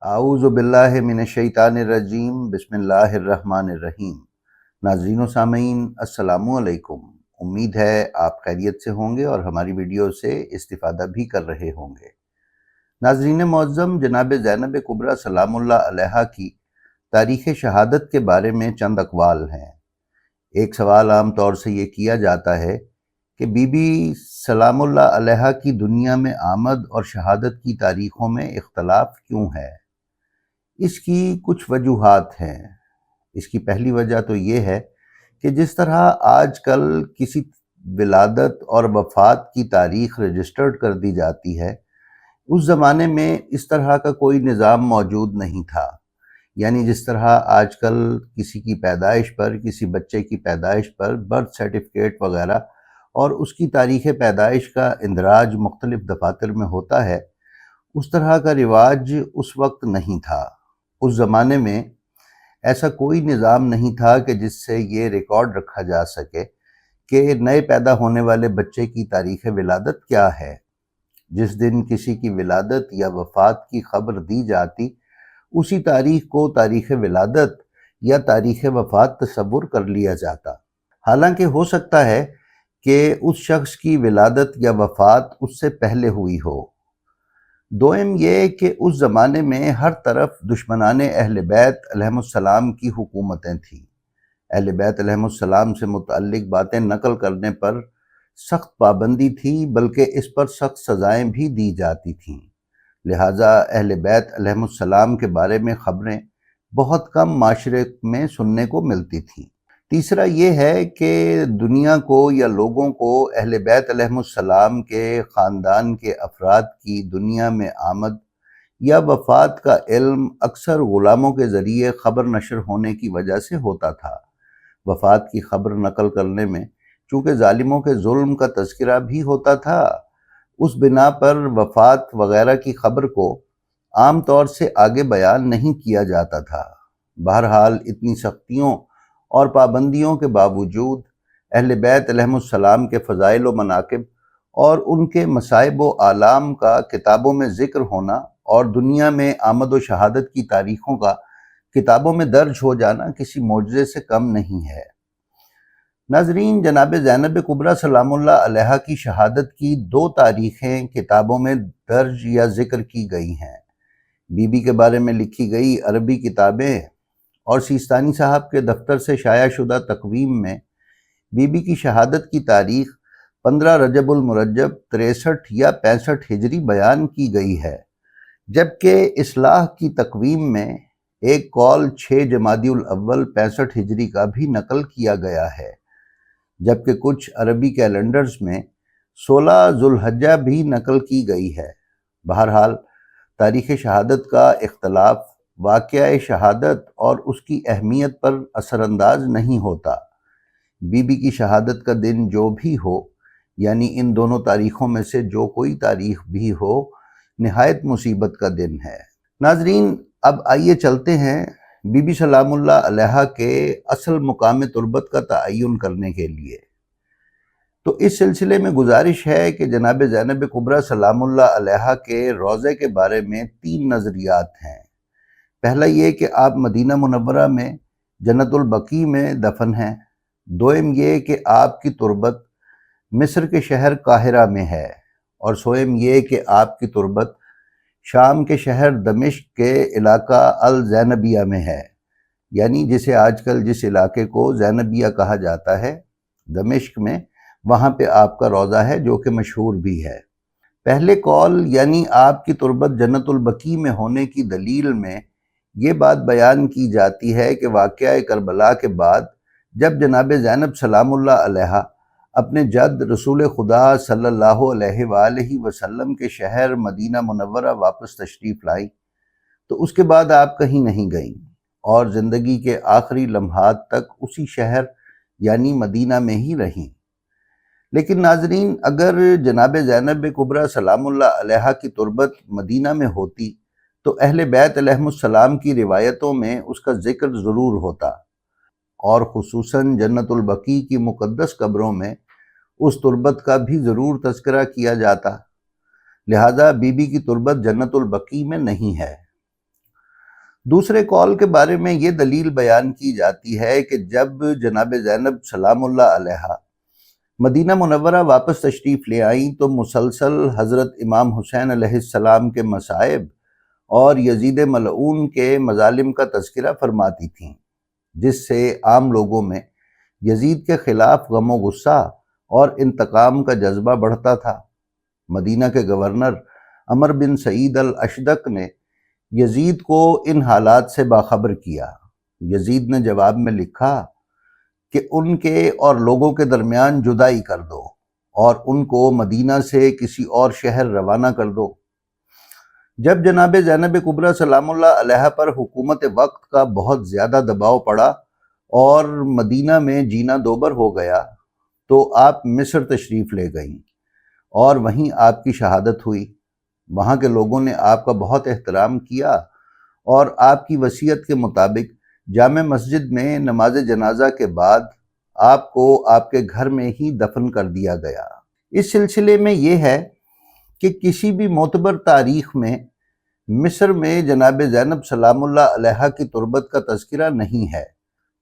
اعوذ باللہ من الشیطان الرجیم بسم اللہ الرحمن الرحیم۔ ناظرین و سامعین السلام علیکم۔ امید ہے آپ خیریت سے ہوں گے اور ہماری ویڈیو سے استفادہ بھی کر رہے ہوں گے۔ ناظرین معظم، جناب زینب کبریٰ سلام اللہ علیہا کی تاریخ شہادت کے بارے میں چند اقوال ہیں۔ ایک سوال عام طور سے یہ کیا جاتا ہے کہ بی بی سلام اللہ علیہا کی دنیا میں آمد اور شہادت کی تاریخوں میں اختلاف کیوں ہے؟ اس کی کچھ وجوہات ہیں۔ اس کی پہلی وجہ تو یہ ہے کہ جس طرح آج کل کسی ولادت اور وفات کی تاریخ رجسٹرڈ کر دی جاتی ہے، اس زمانے میں اس طرح کا کوئی نظام موجود نہیں تھا۔ یعنی جس طرح آج کل کسی کی پیدائش پر، کسی بچے کی پیدائش پر برتھ سرٹیفکیٹ وغیرہ اور اس کی تاریخ پیدائش کا اندراج مختلف دفاتر میں ہوتا ہے، اس طرح کا رواج اس وقت نہیں تھا۔ اس زمانے میں ایسا کوئی نظام نہیں تھا کہ جس سے یہ ریکارڈ رکھا جا سکے کہ نئے پیدا ہونے والے بچے کی تاریخ ولادت کیا ہے۔ جس دن کسی کی ولادت یا وفات کی خبر دی جاتی، اسی تاریخ کو تاریخ ولادت یا تاریخ وفات تصور کر لیا جاتا۔ حالانکہ ہو سکتا ہے کہ اس شخص کی ولادت یا وفات اس سے پہلے ہوئی ہو۔ دوم یہ کہ اس زمانے میں ہر طرف دشمنان اہل بیت علیہم السلام کی حکومتیں تھیں۔ اہل بیت علیہم السلام سے متعلق باتیں نقل کرنے پر سخت پابندی تھی، بلکہ اس پر سخت سزائیں بھی دی جاتی تھیں۔ لہٰذا اہل بیت علیہم السلام کے بارے میں خبریں بہت کم معاشرے میں سننے کو ملتی تھیں۔ تیسرا یہ ہے کہ دنیا کو یا لوگوں کو اہل بیت علیہم السلام کے خاندان کے افراد کی دنیا میں آمد یا وفات کا علم اکثر غلاموں کے ذریعے خبر نشر ہونے کی وجہ سے ہوتا تھا۔ وفات کی خبر نقل کرنے میں چونکہ ظالموں کے ظلم کا تذکرہ بھی ہوتا تھا، اس بنا پر وفات وغیرہ کی خبر کو عام طور سے آگے بیان نہیں کیا جاتا تھا۔ بہرحال اتنی سختیوں اور پابندیوں کے باوجود اہل بیت علیہم السلام کے فضائل و مناقب اور ان کے مصائب و آلام کا کتابوں میں ذکر ہونا اور دنیا میں آمد و شہادت کی تاریخوں کا کتابوں میں درج ہو جانا کسی معجزے سے کم نہیں ہے۔ ناظرین، جناب زینب کبریٰ سلام اللہ علیہا کی شہادت کی 2 تاریخیں کتابوں میں درج یا ذکر کی گئی ہیں۔ بی بی کے بارے میں لکھی گئی عربی کتابیں اور سیستانی صاحب کے دفتر سے شائع شدہ تقویم میں بی بی کی شہادت کی تاریخ 15 رجب المرجب 63 یا 65 ہجری بیان کی گئی ہے، جبکہ اصلاح کی تقویم میں ایک قول 6 جمادی الاول 65 ہجری کا بھی نقل کیا گیا ہے، جبکہ کچھ عربی کیلنڈرز میں 16 ذوالحجہ بھی نقل کی گئی ہے۔ بہرحال تاریخ شہادت کا اختلاف واقعہ شہادت اور اس کی اہمیت پر اثر انداز نہیں ہوتا۔ بی بی کی شہادت کا دن جو بھی ہو، یعنی ان دونوں تاریخوں میں سے جو کوئی تاریخ بھی ہو، نہایت مصیبت کا دن ہے۔ ناظرین، اب آئیے چلتے ہیں بی بی سلام اللہ علیہا کے اصل مقام تربت کا تعین کرنے کے لیے۔ تو اس سلسلے میں گزارش ہے کہ جناب زینب کبریٰ سلام اللہ علیہا کے روضے کے بارے میں 3 نظریات ہیں۔ پہلا یہ کہ آپ مدینہ منورہ میں جنت البقیع میں دفن ہیں۔ دوم یہ کہ آپ کی تربت مصر کے شہر قاہرہ میں ہے، اور سوم یہ کہ آپ کی تربت شام کے شہر دمشق کے علاقہ الزینبیہ میں ہے، یعنی جسے آج کل جس علاقے کو زینبیہ کہا جاتا ہے، دمشق میں، وہاں پہ آپ کا روضہ ہے جو کہ مشہور بھی ہے۔ پہلے قول یعنی آپ کی تربت جنت البقیع میں ہونے کی دلیل میں یہ بات بیان کی جاتی ہے کہ واقعہ کربلا کے بعد جب جناب زینب سلام اللہ علیہا اپنے جد رسول خدا صلی اللہ علیہ وآلہ وسلم کے شہر مدینہ منورہ واپس تشریف لائیں، تو اس کے بعد آپ کہیں نہیں گئیں اور زندگی کے آخری لمحات تک اسی شہر یعنی مدینہ میں ہی رہیں۔ لیکن ناظرین، اگر جناب زینب کبریٰ سلام اللہ علیہا کی تربت مدینہ میں ہوتی تو اہل بیت علیہم السلام کی روایتوں میں اس کا ذکر ضرور ہوتا، اور خصوصاً جنت البقیع کی مقدس قبروں میں اس تربت کا بھی ضرور تذکرہ کیا جاتا۔ لہذا بی بی کی تربت جنت البقیع میں نہیں ہے۔ دوسرے کال کے بارے میں یہ دلیل بیان کی جاتی ہے کہ جب جناب زینب سلام اللہ علیہا مدینہ منورہ واپس تشریف لے آئیں تو مسلسل حضرت امام حسین علیہ السلام کے مصائب اور یزید ملعون کے مظالم کا تذکرہ فرماتی تھیں، جس سے عام لوگوں میں یزید کے خلاف غم و غصہ اور انتقام کا جذبہ بڑھتا تھا۔ مدینہ کے گورنر عمر بن سعید الاشدق نے یزید کو ان حالات سے باخبر کیا۔ یزید نے جواب میں لکھا کہ ان کے اور لوگوں کے درمیان جدائی کر دو اور ان کو مدینہ سے کسی اور شہر روانہ کر دو۔ جب جناب زینب کبریٰ سلام اللہ علیہا پر حکومت وقت کا بہت زیادہ دباؤ پڑا اور مدینہ میں جینا دوبر ہو گیا تو آپ مصر تشریف لے گئیں اور وہیں آپ کی شہادت ہوئی۔ وہاں کے لوگوں نے آپ کا بہت احترام کیا اور آپ کی وصیت کے مطابق جامع مسجد میں نماز جنازہ کے بعد آپ کو آپ کے گھر میں ہی دفن کر دیا گیا۔ اس سلسلے میں یہ ہے کہ کسی بھی معتبر تاریخ میں مصر میں جناب زینب سلام اللہ علیہا کی تربت کا تذکرہ نہیں ہے۔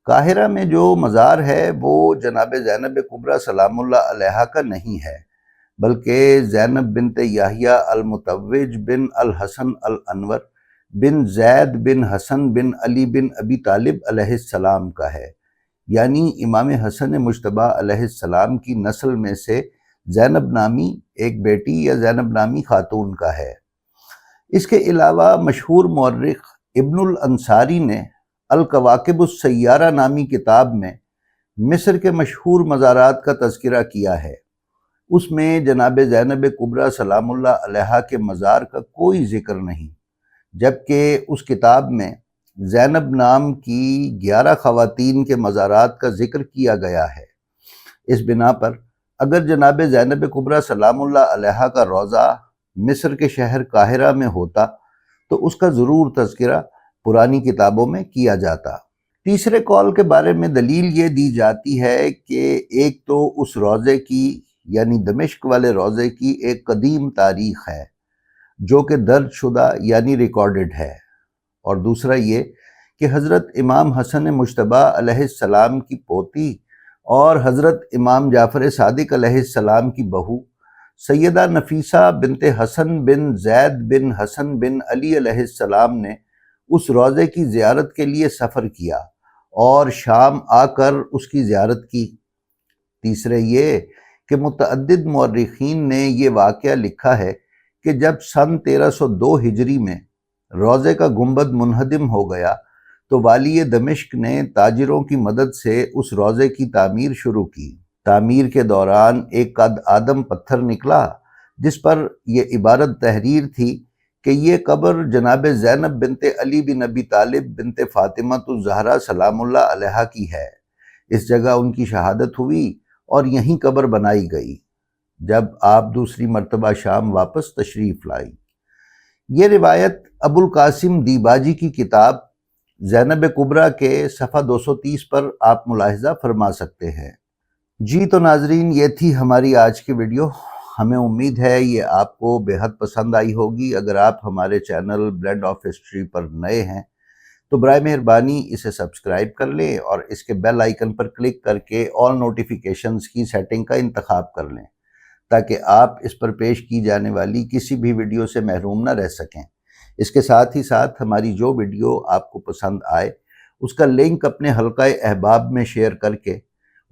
قاہرہ میں جو مزار ہے وہ جناب زینب کبریٰ سلام اللہ علیہا کا نہیں ہے، بلکہ زینب بنت یحییٰ المتوج بن الحسن الانور بن زید بن حسن بن علی بن ابی طالب علیہ السلام کا ہے، یعنی امام حسن مجتبیٰ علیہ السلام کی نسل میں سے زینب نامی ایک بیٹی یا زینب نامی خاتون کا ہے۔ اس کے علاوہ مشہور مورخ ابن الانصاری نے الکواکب السیارہ نامی کتاب میں مصر کے مشہور مزارات کا تذکرہ کیا ہے۔ اس میں جناب زینب کبریٰ سلام اللہ علیہا کے مزار کا کوئی ذکر نہیں، جبکہ اس کتاب میں زینب نام کی 11 خواتین کے مزارات کا ذکر کیا گیا ہے۔ اس بنا پر اگر جناب زینب کبریٰ سلام اللہ علیہا کا روضہ مصر کے شہر قاہرہ میں ہوتا تو اس کا ضرور تذکرہ پرانی کتابوں میں کیا جاتا۔ تیسرے قول کے بارے میں دلیل یہ دی جاتی ہے کہ ایک تو اس روضے کی یعنی دمشق والے روضے کی ایک قدیم تاریخ ہے جو کہ درج شدہ یعنی ریکارڈڈ ہے، اور دوسرا یہ کہ حضرت امام حسن مجتبیٰ علیہ السلام کی پوتی اور حضرت امام جعفر صادق علیہ السلام کی بہو سیدہ نفیسہ بنت حسن بن زید بن حسن بن علی علیہ السلام نے اس روضے کی زیارت کے لیے سفر کیا اور شام آ کر اس کی زیارت کی۔ تیسرے یہ کہ متعدد مورخین نے یہ واقعہ لکھا ہے کہ جب سن 1302 ہجری میں روضے کا گنبد منہدم ہو گیا تو والی دمشق نے تاجروں کی مدد سے اس روضے کی تعمیر شروع کی۔ تعمیر کے دوران ایک قد آدم پتھر نکلا جس پر یہ عبارت تحریر تھی کہ یہ قبر جناب زینب بنت علی بن ابی طالب بنت فاطمہ الزہرا سلام اللہ علیہا کی ہے۔ اس جگہ ان کی شہادت ہوئی اور یہیں قبر بنائی گئی جب آپ دوسری مرتبہ شام واپس تشریف لائیں۔ یہ روایت ابو القاسم دیباجی کی کتاب زینب کبریٰ کے صفحہ 230 پر آپ ملاحظہ فرما سکتے ہیں۔ جی تو ناظرین، یہ تھی ہماری آج کی ویڈیو۔ ہمیں امید ہے یہ آپ کو بے حد پسند آئی ہوگی۔ اگر آپ ہمارے چینل بلینڈ آف ہسٹری پر نئے ہیں تو برائے مہربانی اسے سبسکرائب کر لیں اور اس کے بیل آئیکن پر کلک کر کے آل نوٹیفیکیشنز کی سیٹنگ کا انتخاب کر لیں تاکہ آپ اس پر پیش کی جانے والی کسی بھی ویڈیو سے محروم نہ رہ سکیں۔ اس کے ساتھ ہی ساتھ ہماری جو ویڈیو آپ کو پسند آئے اس کا لنک اپنے حلقہ احباب میں شیئر کر کے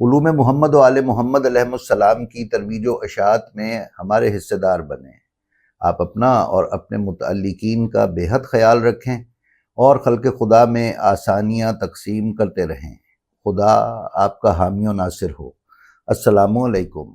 علوم محمد و آل محمد علیہ السلام کی ترویج و اشاعت میں ہمارے حصے دار بنیں۔ آپ اپنا اور اپنے متعلقین کا بے حد خیال رکھیں اور خلق خدا میں آسانیاں تقسیم کرتے رہیں۔ خدا آپ کا حامی و ناصر ہو۔ السلام علیکم۔